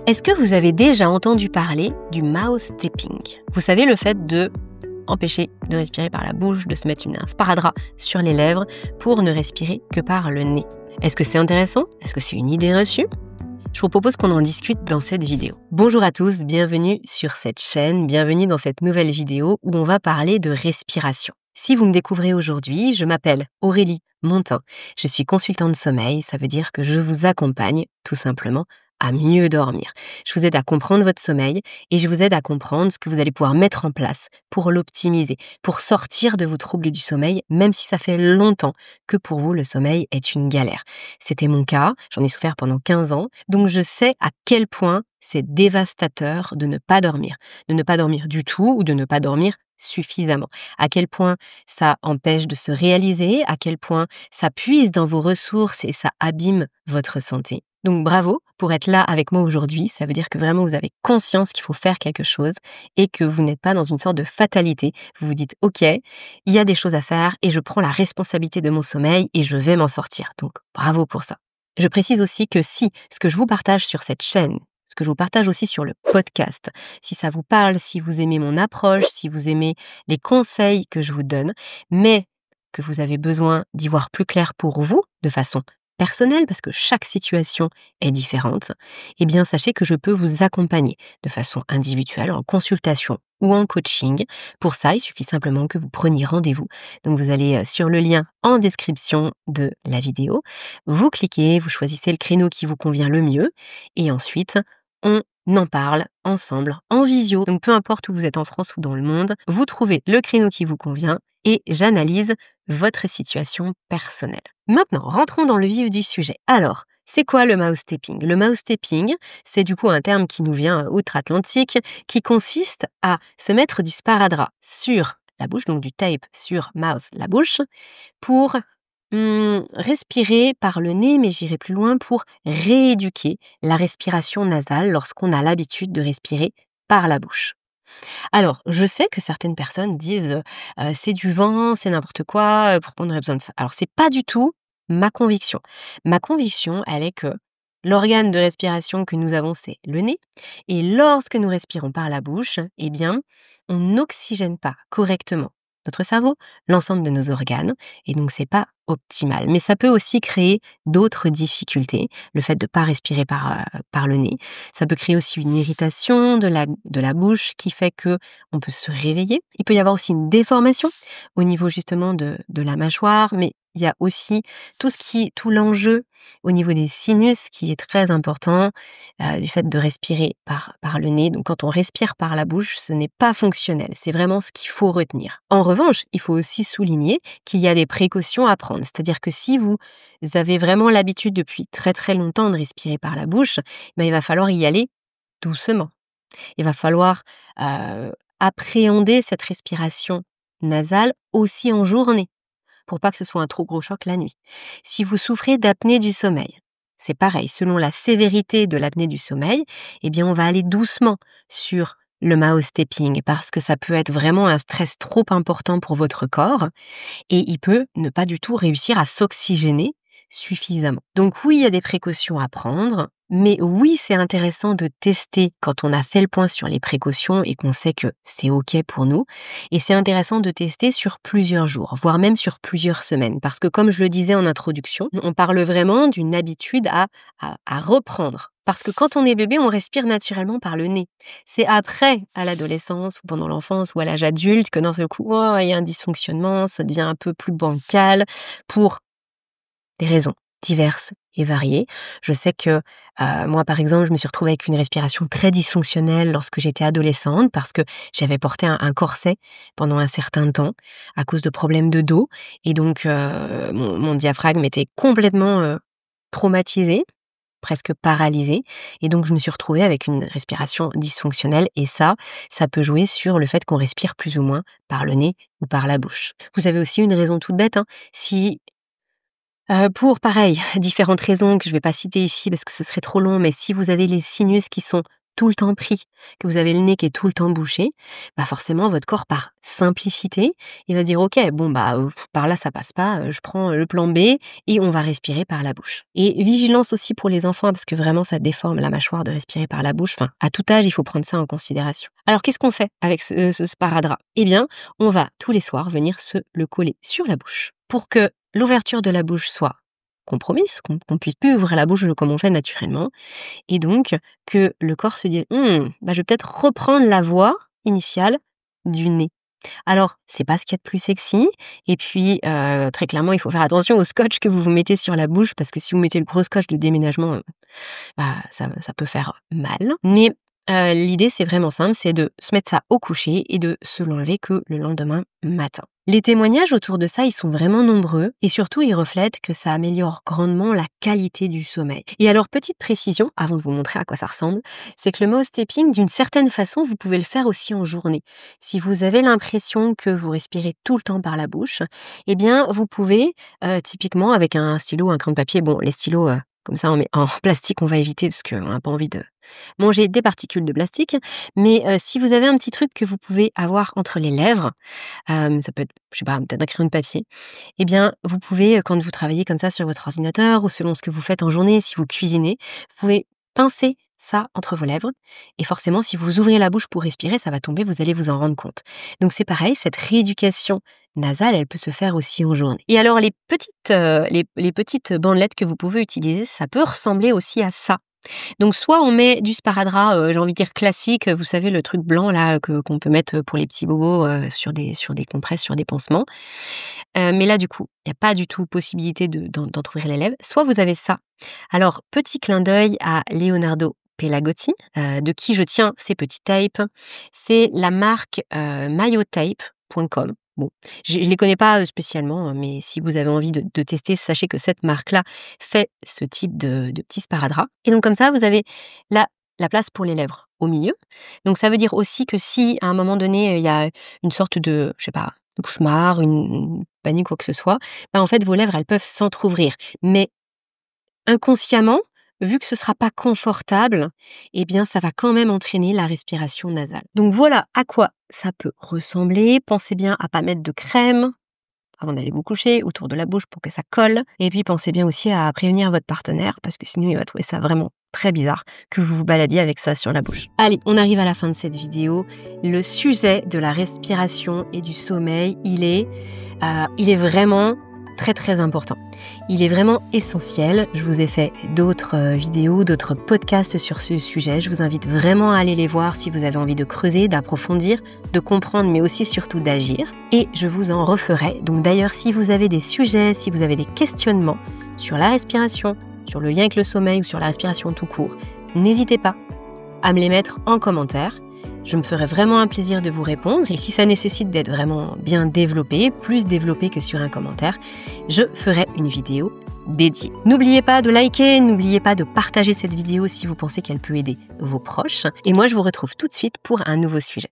Est-ce que vous avez déjà entendu parler du mouse tapping? Vous savez, le fait de empêcher de respirer par la bouche, de se mettre un sparadrap sur les lèvres pour ne respirer que par le nez. Est-ce que c'est intéressant? Est-ce que c'est une idée reçue? Je vous propose qu'on en discute dans cette vidéo. Bonjour à tous, bienvenue sur cette chaîne, bienvenue dans cette nouvelle vidéo où on va parler de respiration. Si vous me découvrez aujourd'hui, je m'appelle Aurélie Montin. Je suis consultante de sommeil, ça veut dire que je vous accompagne tout simplement à mieux dormir. Je vous aide à comprendre votre sommeil et je vous aide à comprendre ce que vous allez pouvoir mettre en place pour l'optimiser, pour sortir de vos troubles du sommeil, même si ça fait longtemps que pour vous le sommeil est une galère. C'était mon cas, j'en ai souffert pendant 15 ans, donc je sais à quel point c'est dévastateur de ne pas dormir du tout ou de ne pas dormir suffisamment, à quel point ça empêche de se réaliser, à quel point ça puise dans vos ressources et ça abîme votre santé. Donc bravo pour être là avec moi aujourd'hui, ça veut dire que vraiment vous avez conscience qu'il faut faire quelque chose et que vous n'êtes pas dans une sorte de fatalité. Vous vous dites ok, il y a des choses à faire et je prends la responsabilité de mon sommeil et je vais m'en sortir. Donc bravo pour ça. Je précise aussi que si ce que je vous partage sur cette chaîne, ce que je vous partage aussi sur le podcast, si ça vous parle, si vous aimez mon approche, si vous aimez les conseils que je vous donne, mais que vous avez besoin d'y voir plus clair pour vous, de façon personnelle, parce que chaque situation est différente, eh bien sachez que je peux vous accompagner de façon individuelle, en consultation ou en coaching. Pour ça, il suffit simplement que vous preniez rendez-vous. Donc vous allez sur le lien en description de la vidéo, vous cliquez, vous choisissez le créneau qui vous convient le mieux, et ensuite, on en parle ensemble, en visio. Donc peu importe où vous êtes en France ou dans le monde, vous trouvez le créneau qui vous convient et j'analyse votre situation personnelle. Maintenant, rentrons dans le vif du sujet. Alors, c'est quoi le mouse tapping? Le mouse tapping, c'est du coup un terme qui nous vient outre-Atlantique, qui consiste à se mettre du sparadrap sur la bouche, donc du tape sur mouse, la bouche, pour respirer par le nez, mais j'irai plus loin pour rééduquer la respiration nasale lorsqu'on a l'habitude de respirer par la bouche. Alors, je sais que certaines personnes disent c'est du vent, c'est n'importe quoi, pourquoi on aurait besoin de ça? Alors, c'est pas du tout ma conviction. Ma conviction, elle est que l'organe de respiration que nous avons, c'est le nez. Et lorsque nous respirons par la bouche, eh bien, on n'oxygène pas correctement notre cerveau, l'ensemble de nos organes, et donc c'est pas optimal. Mais ça peut aussi créer d'autres difficultés, le fait de ne pas respirer par le nez. Ça peut créer aussi une irritation de la bouche qui fait que on peut se réveiller. Il peut y avoir aussi une déformation au niveau justement de la mâchoire, mais il y a aussi tout l'enjeu au niveau des sinus qui est très important, du fait de respirer par le nez. Donc quand on respire par la bouche, ce n'est pas fonctionnel. C'est vraiment ce qu'il faut retenir. En revanche, il faut aussi souligner qu'il y a des précautions à prendre. C'est-à-dire que si vous avez vraiment l'habitude depuis très très longtemps de respirer par la bouche, il va falloir y aller doucement. Il va falloir appréhender cette respiration nasale aussi en journée, pour pas que ce soit un trop gros choc la nuit. Si vous souffrez d'apnée du sommeil, c'est pareil, selon la sévérité de l'apnée du sommeil, eh bien on va aller doucement sur le mouse tapping parce que ça peut être vraiment un stress trop important pour votre corps et il peut ne pas du tout réussir à s'oxygéner suffisamment. Donc oui, il y a des précautions à prendre, mais oui, c'est intéressant de tester quand on a fait le point sur les précautions et qu'on sait que c'est OK pour nous. Et c'est intéressant de tester sur plusieurs jours, voire même sur plusieurs semaines. Parce que comme je le disais en introduction, on parle vraiment d'une habitude à reprendre. Parce que quand on est bébé, on respire naturellement par le nez. C'est après, à l'adolescence ou pendant l'enfance ou à l'âge adulte, que d'un seul coup, oh, il y a un dysfonctionnement, ça devient un peu plus bancal pour des raisons diverses et variées. Je sais que moi, par exemple, je me suis retrouvée avec une respiration très dysfonctionnelle lorsque j'étais adolescente parce que j'avais porté un corset pendant un certain temps à cause de problèmes de dos. Et donc, mon diaphragme était complètement traumatisé, presque paralysé. Et donc, je me suis retrouvée avec une respiration dysfonctionnelle. Et ça peut jouer sur le fait qu'on respire plus ou moins par le nez ou par la bouche. Vous avez aussi une raison toute bête, hein. Si pour pareil, différentes raisons que je vais pas citer ici parce que ce serait trop long, mais si vous avez les sinus qui sont tout le temps pris, que vous avez le nez qui est tout le temps bouché, bah forcément votre corps par simplicité, il va dire OK, bon bah par là ça passe pas, je prends le plan B et on va respirer par la bouche. Et vigilance aussi pour les enfants parce que vraiment ça déforme la mâchoire de respirer par la bouche. Enfin, à tout âge, il faut prendre ça en considération. Alors qu'est-ce qu'on fait avec ce sparadrap? Eh bien, on va tous les soirs venir se le coller sur la bouche pour que l'ouverture de la bouche soit compromise, qu'on puisse plus ouvrir la bouche comme on fait naturellement, et donc que le corps se dise je vais peut-être reprendre la voie initiale du nez. Alors, c'est pas ce qu'il y a de plus sexy, et puis très clairement, il faut faire attention au scotch que vous mettez sur la bouche, parce que si vous mettez le gros scotch de déménagement, ça peut faire mal. Mais l'idée, c'est vraiment simple, c'est de se mettre ça au coucher et de se l'enlever que le lendemain matin. Les témoignages autour de ça, ils sont vraiment nombreux et surtout, ils reflètent que ça améliore grandement la qualité du sommeil. Et alors, petite précision, avant de vous montrer à quoi ça ressemble, c'est que le mouse tapping, d'une certaine façon, vous pouvez le faire aussi en journée. Si vous avez l'impression que vous respirez tout le temps par la bouche, eh bien, vous pouvez, typiquement avec un stylo ou un crayon de papier, bon, les stylos, comme ça, en plastique, on va éviter parce qu'on n'a pas envie de manger des particules de plastique. Mais si vous avez un petit truc que vous pouvez avoir entre les lèvres, ça peut être, je sais pas, peut-être un crayon de papier, eh bien, vous pouvez, quand vous travaillez comme ça sur votre ordinateur ou selon ce que vous faites en journée, si vous cuisinez, vous pouvez pincer ça entre vos lèvres. Et forcément, si vous ouvrez la bouche pour respirer, ça va tomber, vous allez vous en rendre compte. Donc c'est pareil, cette rééducation nasale, elle peut se faire aussi en journée. Et alors, les petites bandelettes que vous pouvez utiliser, ça peut ressembler aussi à ça. Donc soit on met du sparadrap, j'ai envie de dire classique, vous savez le truc blanc là qu'on peut mettre pour les petits bobos, sur des compresses, sur des pansements. Mais là du coup, il y a pas du tout possibilité d'entrouvrir les lèvres. Soit vous avez ça. Alors petit clin d'œil à Leonardo Pelagotti, de qui je tiens ces petits tapes. C'est la marque, mayotape.com. Bon, je les connais pas, spécialement, mais si vous avez envie de tester, sachez que cette marque-là fait ce type de petits sparadraps. Et donc comme ça, vous avez la place pour les lèvres au milieu. Donc ça veut dire aussi que si à un moment donné, il y a une sorte de, je sais pas, de cauchemar, une panique, quoi que ce soit, en fait vos lèvres, elles peuvent s'entrouvrir. Mais inconsciemment, vu que ce sera pas confortable, eh bien ça va quand même entraîner la respiration nasale. Donc voilà à quoi ça peut ressembler. Pensez bien à pas mettre de crème avant d'aller vous coucher autour de la bouche pour que ça colle. Et puis pensez bien aussi à prévenir votre partenaire parce que sinon il va trouver ça vraiment très bizarre que vous vous baladiez avec ça sur la bouche. Allez, on arrive à la fin de cette vidéo. Le sujet de la respiration et du sommeil, il est vraiment très très important. Il est vraiment essentiel. Je vous ai fait d'autres vidéos, d'autres podcasts sur ce sujet. Je vous invite vraiment à aller les voir si vous avez envie de creuser, d'approfondir, de comprendre, mais aussi surtout d'agir. Et je vous en referai. Donc d'ailleurs, si vous avez des sujets, si vous avez des questionnements sur la respiration, sur le lien avec le sommeil ou sur la respiration tout court, n'hésitez pas à me les mettre en commentaire. Je me ferai vraiment un plaisir de vous répondre et si ça nécessite d'être vraiment bien développé, plus développé que sur un commentaire, je ferai une vidéo dédiée. N'oubliez pas de liker, n'oubliez pas de partager cette vidéo si vous pensez qu'elle peut aider vos proches. Et moi, je vous retrouve tout de suite pour un nouveau sujet.